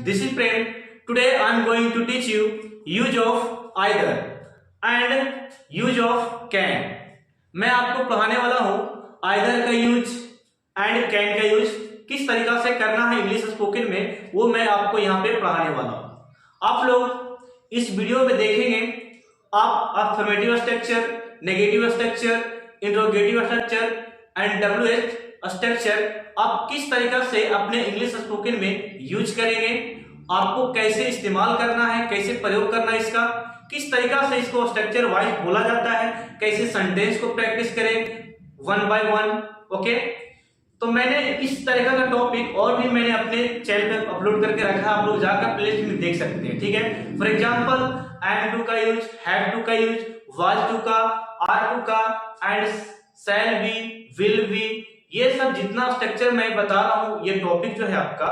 this is Prem. Today I am going to teach you use of either and use of can. मैं आपको पढ़ाने वाला हूँ either का यूज एंड can का यूज किस तरीका से करना है इंग्लिश स्पोकन में, वो मैं आपको यहाँ पे पढ़ाने वाला हूँ। आप लोग इस वीडियो में देखेंगे आप affirmative structure, negative structure, interrogative structure and WH structure आप किस तरीका से अपने इंग्लिश स्पोकन में यूज करेंगे, आपको कैसे इस्तेमाल करना है, कैसे प्रयोग करना है इसका, किस तरीका से इसको स्ट्रक्चर वाइज बोला जाता है, कैसे सेंटेंस को प्रैक्टिस करें वन बाय वन। ओके, तो मैंने इस तरीका का टॉपिक और भी मैंने अपने चैनल पे अपलोड करके रखा है, आप लोग जाकर प्लेलिस्ट में देख सकते हैं। ठीक है, फॉर एग्जांपल एम टू का यूज, हैव टू का यूज, वाज टू का, आर टू का and shall be, will be, ये सब जितना स्ट्रक्चर मैं बता रहा हूं, ये टॉपिक जो है आपका,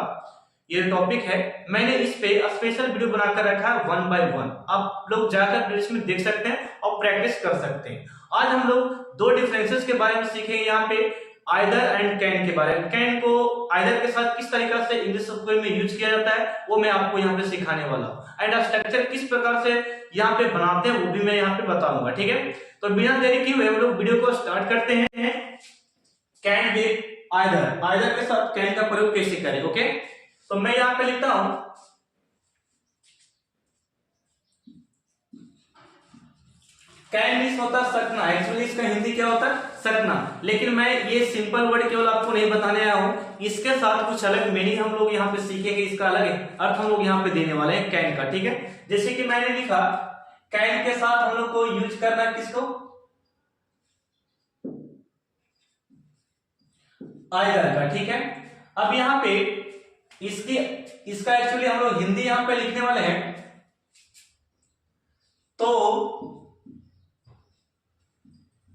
ये टॉपिक है, मैंने इस पे स्पेशल वीडियो बनाकर रखा है वन बाय वन। आप लोग जाकर प्लेलिस्ट में देख सकते हैं और प्रैक्टिस कर सकते हैं। आज हम लोग दो डिफरेंसेस के बारे में सीखेंगे, यहाँ पे आइदर एंड कैन के बारे में। कैन को आइदर के साथ किस तरीका से इंग्लिश स्पोकन में यूज किया जाता है वो मैं आपको यहाँ पे सिखाने वाला हूँ, एंड स्ट्रक्चर किस प्रकार से यहाँ पे बनाते हैं वो भी मैं यहाँ पे बताऊंगा। ठीक है, तो बिना देरी किए हुए हम लोग वीडियो को स्टार्ट करते हैं। कैन विद आइदर, आइदर के साथ कैन का प्रयोग कैसे करें। ओके, तो मैं यहाँ पे लिखता हूं कैन मीन्स होता है सकना, एक्चुअली इसका हिंदी क्या होता है सकना, लेकिन मैं ये सिंपल वर्ड केवल आपको नहीं बताने आया हूं, इसके साथ कुछ अलग मीनिंग हम लोग यहाँ पे सीखेंगे, इसका अलग अर्थ हम लोग यहाँ पे देने वाले हैं कैन का। ठीक है, जैसे कि मैंने लिखा कैन के साथ हम लोग को यूज करना है किसको, आइदर का। ठीक है, अब यहाँ पे इसका एक्चुअली हम लोग हिंदी यहां पे लिखने वाले हैं, तो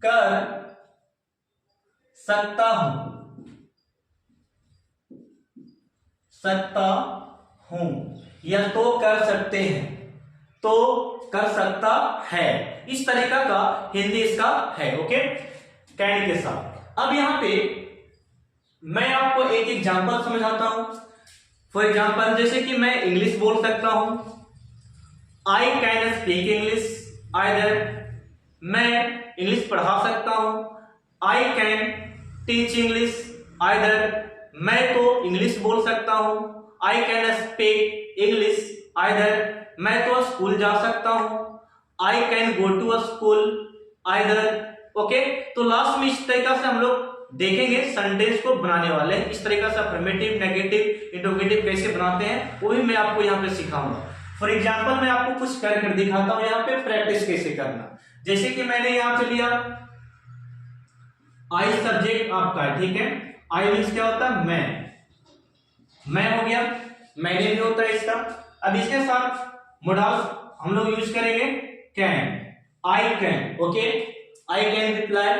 कर सकता हूं या तो कर सकते हैं, तो कर सकता है, इस तरीका का हिंदी इसका है। ओके, कैन के साथ। अब यहां पे मैं आपको एक एग्जांपल समझाता हूं। फॉर एग्जाम्पल जैसे कि मैं इंग्लिश बोल सकता हूं, I can speak English either, मैं इंग्लिश पढ़ा सकता हूं, I can teach English either, मैं तो इंग्लिश बोल सकता हूं, I can speak English either, मैं तो स्कूल जा सकता हूं, I can go to school either. Okay, तो लास्ट में इस तरीका से हम लोग देखेंगे सेंटेंस को बनाने वाले, इस तरीका से अफर्मेटिव, नेगेटिव, इंट्रोगेटिव कैसे बनाते हैं वो भी मैं आपको यहाँ पे सिखाऊंगा। फॉर एग्जांपल मैं आपको कुछ कर दिखाता हूँ यहाँ पे प्रैक्टिस कैसे करना। जैसे कि मैंने यहाँ पे लिया आई सब्जेक्ट आपका है, ठीक है, आई मीन्स क्या होता है मैं हो गया, मैंने भी होता है इसका। अब इसके साथ मोडाल हम लोग यूज करेंगे can, I can. Okay, I can reply,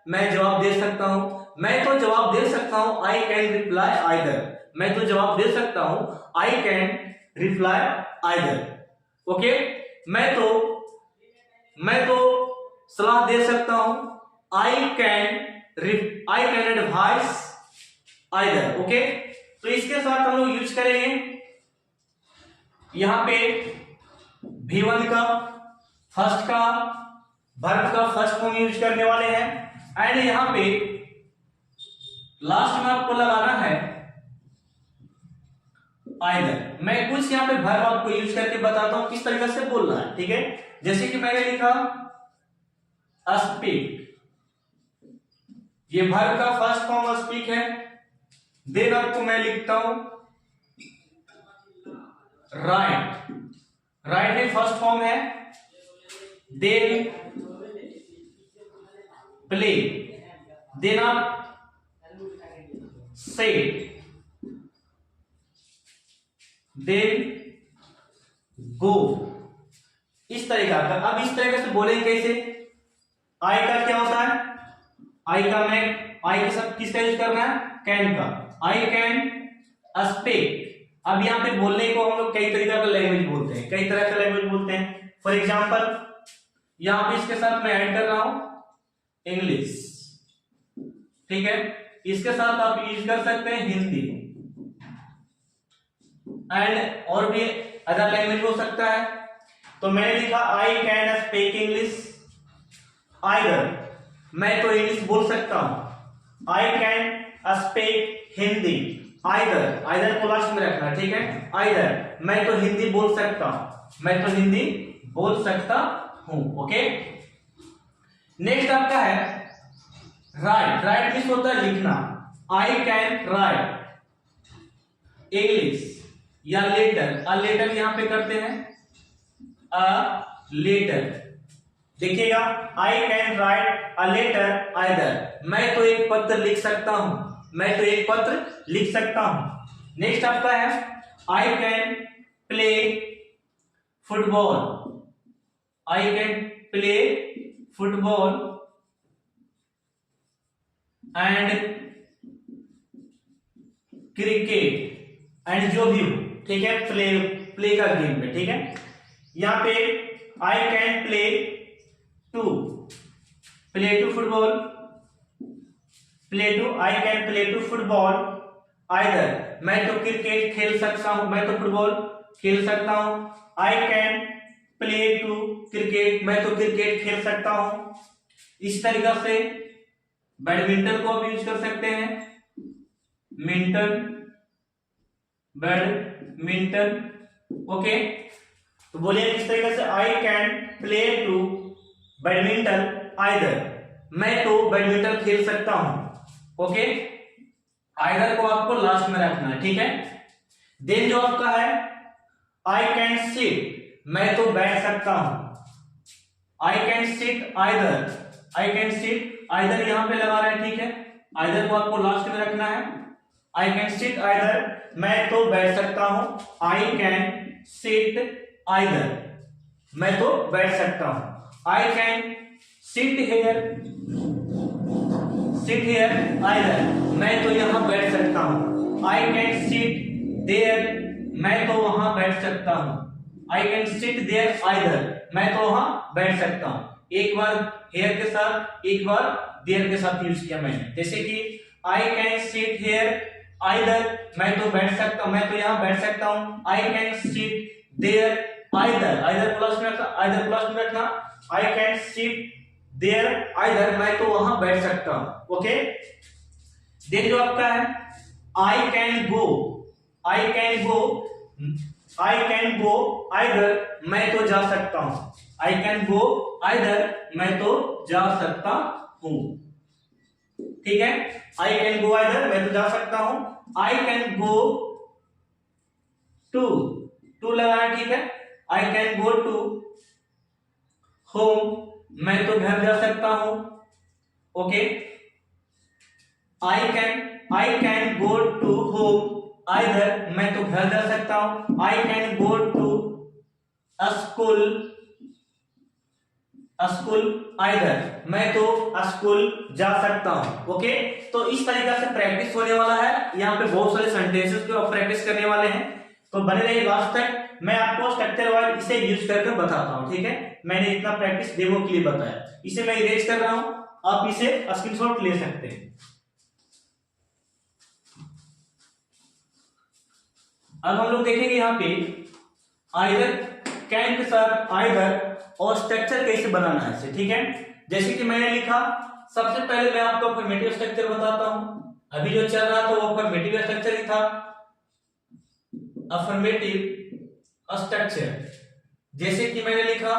मैं जवाब दे सकता हूं, मैं तो जवाब दे सकता हूं, आई कैन रिप्लाई आइदर, मैं तो जवाब दे सकता हूं, I can reply either. Okay, मैं तो सलाह दे सकता हूं, I can advice either. Okay, तो इसके साथ हम लोग यूज करेंगे यहां पे V1 का फर्स्ट का वर्ब का फर्स्ट फॉर्म यूज करने वाले हैं, एंड यहां पे लास्ट में आपको लगाना है आइदर। मैं कुछ यहां पे वर्ब आपको यूज करके बताता हूं किस तरीके से बोलना है। ठीक है, जैसे कि मैंने लिखा स्पीक, ये वर्ब का फर्स्ट फॉर्म स्पीक है, देन आपको मैं लिखता हूं राइट, राइट में फर्स्ट फॉर्म है, देन प्ले, देन आप से, देन गो, इस तरीका का। अब इस तरीके से बोलेंगे कैसे, आई का क्या होता है, आई के साथ किसका यूज करना है, कैन का, आई कैन स्पीक। अब यहाँ पे बोलने को हम लोग कई तरीका का लैंग्वेज बोलते हैं, कई तरह का लैंग्वेज बोलते हैं। फॉर एग्जाम्पल यहां पे इसके साथ मैं ऐड कर रहा हूं इंग्लिश, ठीक है, इसके साथ आप यूज कर सकते हैं हिंदी, एंड और भी अदर लैंग्वेज हो सकता है। तो मैंने लिखा आई कैन स्पीक इंग्लिश आइदर, मैं तो इंग्लिश बोल सकता हूं। I can speak Hindi either, either को लास्ट में रखना, ठीक है। आइदर मैं तो हिंदी बोल सकता हूं, मैं तो हिंदी बोल सकता हूं। ओके, नेक्स्ट आपका है राइट। राइट मीन्स होता है लिखना। आई कैन राइट इंग्लिश या लेटर, अ लेटर यहां पे करते हैं, अ लेटर। देखिएगा, I can write a letter either, मैं तो एक पत्र लिख सकता हूं, मैं तो एक पत्र लिख सकता हूं। नेक्स्ट आपका है I can play football, I can play football and cricket and जो भी हो, ठीक है, प्ले प्ले का गेम में, ठीक है। यहां पे I can play to football, play to, I can play to football either, मैं तो क्रिकेट खेल सकता हूं, मैं तो फुटबॉल खेल सकता हूं। I can play to cricket, मैं तो क्रिकेट खेल सकता हूं। इस तरीका से बैडमिंटन को आप यूज कर सकते हैं, बैडमिंटन। ओके, तो बोलिए किस तरीके से, I can play to badminton either, मैं तो बैडमिंटन खेल सकता हूं। ओके, आइदर को आपको लास्ट में रखना है, ठीक है। देन जो आपका है आई कैन सिट, मैं तो बैठ सकता हूं। I can seat either, I can seat either यहां पे लगा रहे हैं, ठीक है। आइदर को आपको लास्ट में रखना है। आई कैन सिट आइदर, मैं तो बैठ सकता हूं। आई कैन सिट आइदर, मैं तो बैठ सकता हूं। I can sit here either, मैं तो यहां बैठ सकता हूं। आई कैन सिट देयर, मैं तो वहां बैठ सकता हूं। I can sit there either, मैं तो वहां बैठ सकता हूं। एक बार हेयर के साथ, एक बार देयर के साथ यूज किया मैंने, जैसे कि आई कैन सिट हेयर आइदर, मैं तो बैठ सकता, मैं तो यहां बैठ सकता हूं। I can sit there either, either plus में रखना, आइदर प्लस में रखना। I can sit there either, मैं तो वहां बैठ सकता हूं। ओके, देन जो आपका है I can go, I can go, I can go either, मैं तो जा सकता हूं। आई कैन गो आइदर, मैं तो जा सकता हूं, ठीक है। आई कैन गो आइदर, मैं तो जा सकता हूं। आई कैन गो टू लगाना, ठीक है। I can go to home, मैं तो घर जा सकता हूं। Okay, I can go to home either, मैं तो घर जा सकता हूं। I can go to school either, मैं तो स्कूल जा सकता हूं। ओके, तो इस तरीका से प्रैक्टिस होने वाला है। यहाँ पे बहुत सारे सेंटेंसेस को आप प्रैक्टिस करने वाले हैं, तो बने रहिए लास्ट तक। मैं आपको स्ट्रक्चर वाइज इसे यूज करके बताता हूं, ठीक है। मैंने इतना प्रैक्टिस डेमो के लिए बताया, इसे मैं इरेज कर रहा हूं, आप इसे स्क्रीनशॉट ले सकते हैं। अब हम लोग देखेंगे यहाँ पे आइदर कैन के साथ आइदर और स्ट्रक्चर कैसे बनाना है इसे, ठीक है। जैसे कि मैंने लिखा, सबसे पहले मैं आपको अफर्मेटिव स्ट्रक्चर बताता हूं। अभी जो चल रहा था वो अफर्मेटिव स्ट्रक्चर ही था, अफर्मेटिव स्ट्रक्चर। जैसे कि मैंने लिखा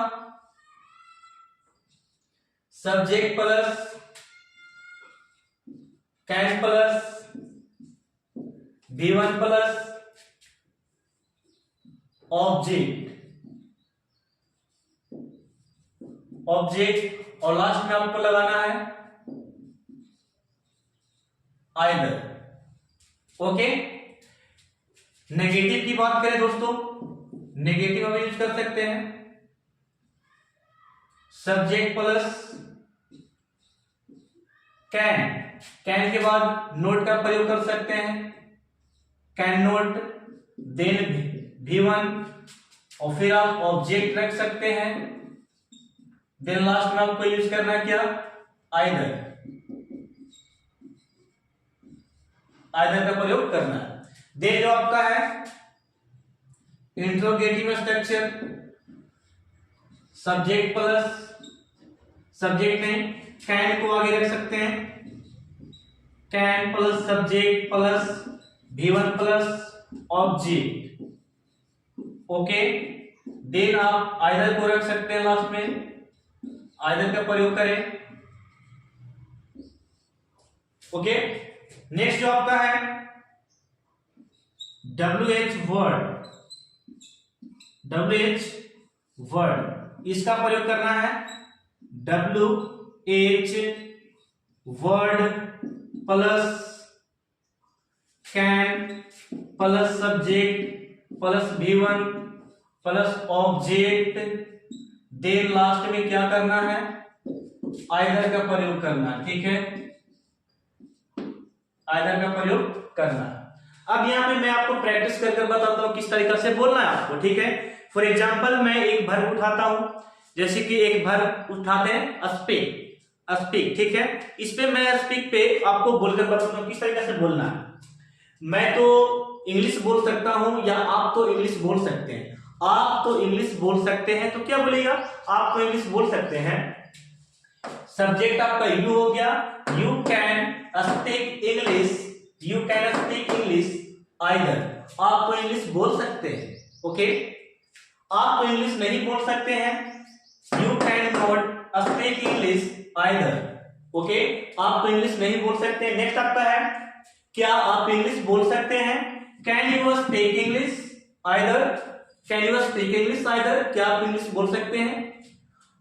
subject plus can plus V1 plus object और लास्ट में आपको लगाना है आइदर। ओके, नेगेटिव की बात करें दोस्तों, नेगेटिव हम यूज कर सकते हैं सब्जेक्ट प्लस कैन के बाद नोट का प्रयोग कर सकते हैं, कैन नोट, देन V1 और फिर आप ऑब्जेक्ट रख सकते हैं, देन लास्ट में आपको यूज करना है क्या, आइदर का प्रयोग करना है। देन जो आपका है interrogative structure, subject plus subject नहीं, कैन को आगे रख सकते हैं, can plus subject plus V1 plus object. Okay, then आप आइदर को रख सकते हैं लास्ट में, आइदर का प्रयोग करें। ओके, नेक्स्ट जो आपका है WH वर्ड, WH वर्ड, इसका प्रयोग करना है WH word plus can plus subject plus V1 plus object, then last में क्या करना है, आइदर का प्रयोग करना है। ठीक है, आइदर का प्रयोग करना है। अब यहां पे मैं आपको प्रैक्टिस करके बताता हूं किस तरीके से बोलना है आपको। ठीक है, फॉर एग्जांपल मैं एक वर्ब उठाता हूं, जैसे कि एक वर्ब उठाते हैं स्पीक, स्पीक। ठीक है, इस पे मैं स्पीक पे आपको बोलकर बताता हूं किस तरीके से बोलना है। मैं तो इंग्लिश बोल सकता हूं या आप तो इंग्लिश बोल सकते हैं, आप तो इंग्लिश बोल सकते हैं, तो क्या बोलेगा, आप तो इंग्लिश बोल सकते हैं। सब्जेक्ट आपका यू हो गया, you can speak English, you can speak English either, आप तो इंग्लिश बोल सकते हैं। ओके, आप तो इंग्लिश नहीं बोल सकते हैं, you can not speak English either. Okay, आप तो इंग्लिश नहीं बोल सकते। नेक्स्ट आपका है, क्या आप इंग्लिश बोल सकते हैं, can you speak English either, can you speak English either, क्या आप इंग्लिश बोल सकते हैं।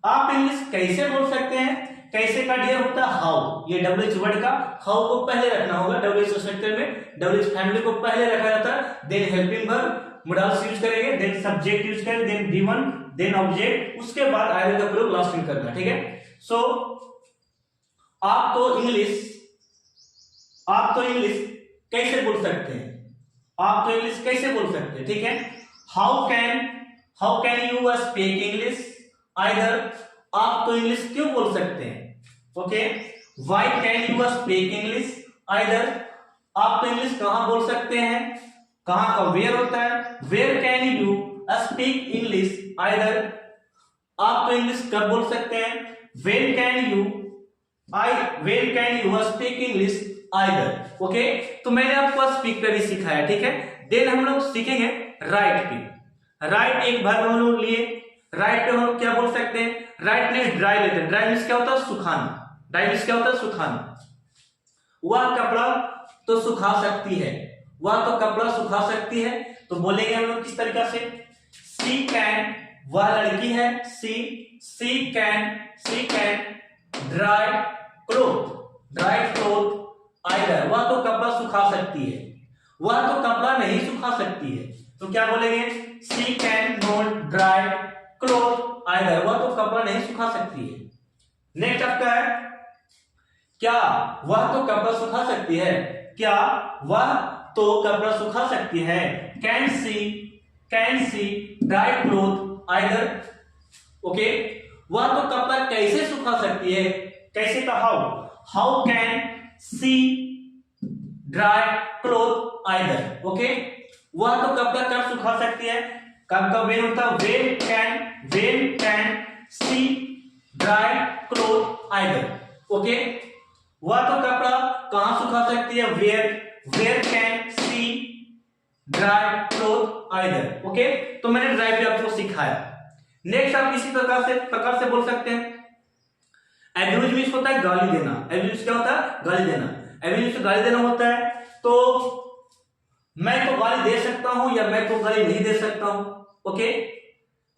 आप इंग्लिश कैसे बोल सकते हैं, कैसे का डियर होता है हाउ, ये WH वर्ड का हाउ को पहले रखना होगा। WH स्ट्रक्चर में WH फैमिली को पहले रखा जाता है, then helping verb modals use करेंगे, देन सब्जेक्ट यूज करेंगे, देन V1, देन ऑब्जेक्ट, उसके बाद आइदर का प्रयोग लास्ट में करना। ठीक है, सो आप तो इंग्लिश कैसे बोल सकते हैं, आप तो इंग्लिश कैसे बोल सकते हैं। ठीक है, how can you speak English either, आप तो इंग्लिश क्यों बोल सकते हैं। Okay, why can you speak English either, आप तो इंग्लिश कहां बोल सकते हैं, कहां का वेयर होता है, where can you speak English either, आप तो इंग्लिश कब बोल सकते हैं, when can you speak English either. Okay, तो मैंने आपको स्पीक पे भी सिखाया। ठीक है, देन हम लोग सीखेंगे राइट पे। राइट एक वर्ब हम लोग लिए, राइट पे हम क्या बोल सकते हैं, राइट ने ड्राई लेते हैं, ड्राई मींस क्या होता है, सुखाना, ड्राई मींस क्या होता है, सुखाना। वह कपड़ा तो सुखा सकती है, वह तो कपड़ा सुखा सकती है, तो बोलेंगे हम लोग किस तरीके से, सी कैन, वह लड़की है, सी कैन ड्राई क्लोथ आइदर, वह तो कपड़ा सुखा सकती है, वह तो कपड़ा नहीं सुखा सकती है, तो क्या बोलेंगे, she can not dry cloth either, वह तो कपड़ा नहीं सुखा सकती है। नेक्स्ट आपका है, क्या वह तो कपड़ा सुखा सकती है, क्या वह तो कपड़ा सुखा सकती है, can she dry cloth either. Okay, वह तो कपड़ा कैसे सुखा सकती है, कैसे का how can she dry cloth either. Okay, वह तो कपड़ा कब सुखा सकती है, कब का वेन होता है, when can she dry cloth either. Okay, वह तो कपड़ा कहां सुखा सकती है, where can she dry cloth either. Okay, तो मैंने ड्राई पे आपको सिखाया। नेक्स्ट आप इसी प्रकार से बोल सकते हैं, एब्यूज मींस होता है गाली देना, एब्यूज क्या होता है, गाली देना, एब्यूज गाली देना होता है। तो मैं तो गाली दे सकता हूं या मैं तो गाली नहीं दे सकता हूं। ओके,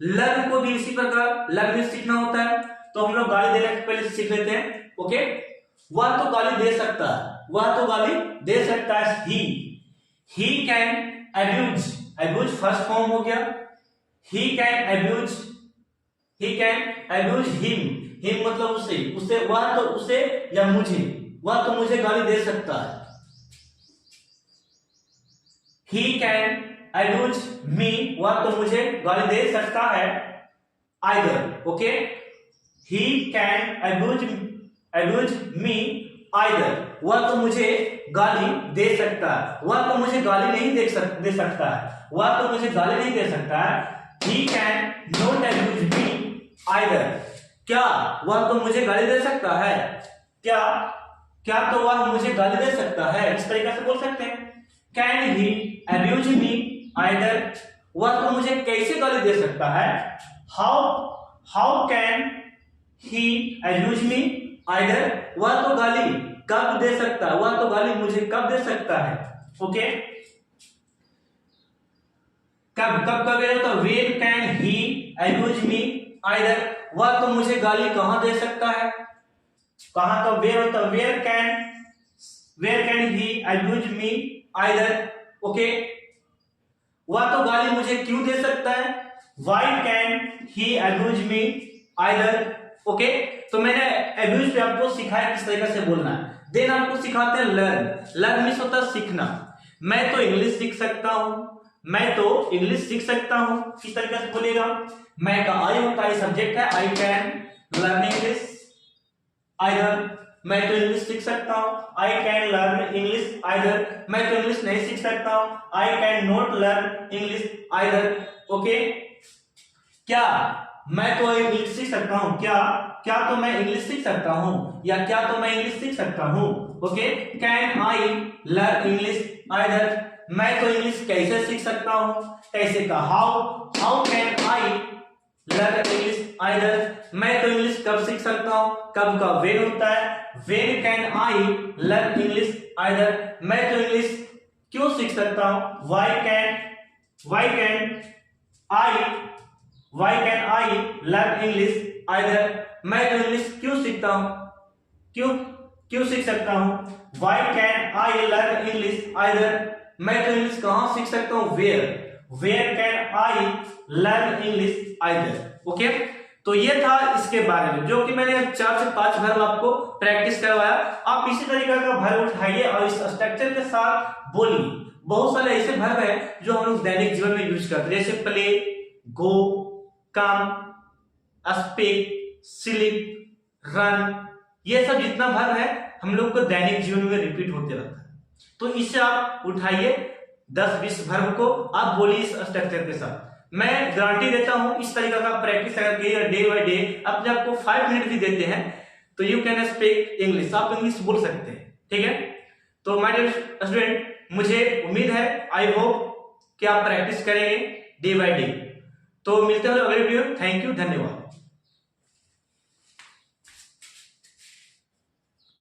लर्न को भी इसी प्रकार लर्न में सीखना होता है, तो हम लोग गाली देने से पहले सीख लेते हैं। ओके, वह तो गाली दे सकता है, वह तो गाली दे सकता है, he can abuse first form हो गया, ही कैन अब्यूज हिम मतलब उसे वह तो उसे या मुझे, वह तो मुझे गाली दे सकता है, he can abuse me, वह तो मुझे गाली दे सकता है, either. Okay, he can abuse me either, वह तो मुझे गाली दे सकता है, वह तो मुझे गाली नहीं दे सकता है, वह तो मुझे गाली नहीं दे सकता है। He can not abuse me either, क्या वह तो मुझे गाली दे सकता है, क्या तो वह मुझे गाली दे सकता है, इस तरीके से बोल सकते हैं। Can he abuse me either, वह तो मुझे कैसे गाली दे सकता है। How can he abuse me either, वह तो गाली कब दे सकता है, वह तो गाली मुझे कब दे सकता है। ओके, कब होता है, when can he abuse me either, वह तो मुझे गाली कहां दे सकता है, कहां तो where होता है, where can he abuse me either। Okay, वह तो गाली मुझे क्यों दे सकता है, why can he abuse me either। Okay, तो मैंने abuse पे आपको सिखाया किस तरीके से बोलना है। देन आपको सिखाते हैं लर्न मीन्स होता है सीखना। मैं तो इंग्लिश सीख सकता हूं, किस तरीके से बोलेगा। मैं का आई होता है सब्जेक्ट है, I can learn English either, मैं तो इंग्लिश सीख सकता हूं, I can learn English either, मैं तो इंग्लिश नहीं सीख सकता हूं, I can not learn English either. Okay, क्या मैं तो इंग्लिश सीख सकता हूं, क्या तो मैं इंग्लिश सीख सकता हूं, या क्या तो मैं इंग्लिश सीख सकता हूं। Okay, can I learn English either, मैं तो इंग्लिश कैसे सीख सकता हूं, कैसे का how can I learn English either, मैं तो इंग्लिश कब सीख सकता हूं, कब का व्हेन होता है, when can I learn English either, मैं तो इंग्लिश क्यों सीख सकता हूं, why can I learn English either, मैं तो इंग्लिश क्यों सीखता हूं, क्यों सीख सकता हूं, why can I learn English either, मैं तो इंग्लिश कहां सीख सकता हूं, where can I learn English either. Okay, तो ये था इसके बारे में, जो कि मैंने 4 से 5 वर्ब आपको प्रैक्टिस करवाया। आप इसी तरीके का वर्ब उठाइए और इस स्ट्रक्चर के साथ बोलिए। बहुत सारे ऐसे वर्ब है जो हम लोग दैनिक जीवन में यूज करते हैं, जैसे प्ले, गो, कम, स्पीक, स्लीप, रन, ये सब जितना वर्ब है हम लोग को दैनिक जीवन में रिपीट होते रहता है। तो इससे आप उठाइए 10-20 वर्ब को, आप बोलिए इस स्ट्रक्चर के साथ। मैं गारंटी देता हूं इस तरीके का प्रैक्टिस अगर कीजिए डे बाय डे, अपने आपको 5 मिनट भी देते हैं तो यू कैन स्पीक इंग्लिश, आप इंग्लिश बोल सकते हैं। ठीक है, तो माय डियर स्टूडेंट, मुझे उम्मीद है, आई होप कि आप प्रैक्टिस करेंगे डे बाय डे। तो मिलते हैं अगले वीडियो। थैंक यू, धन्यवाद।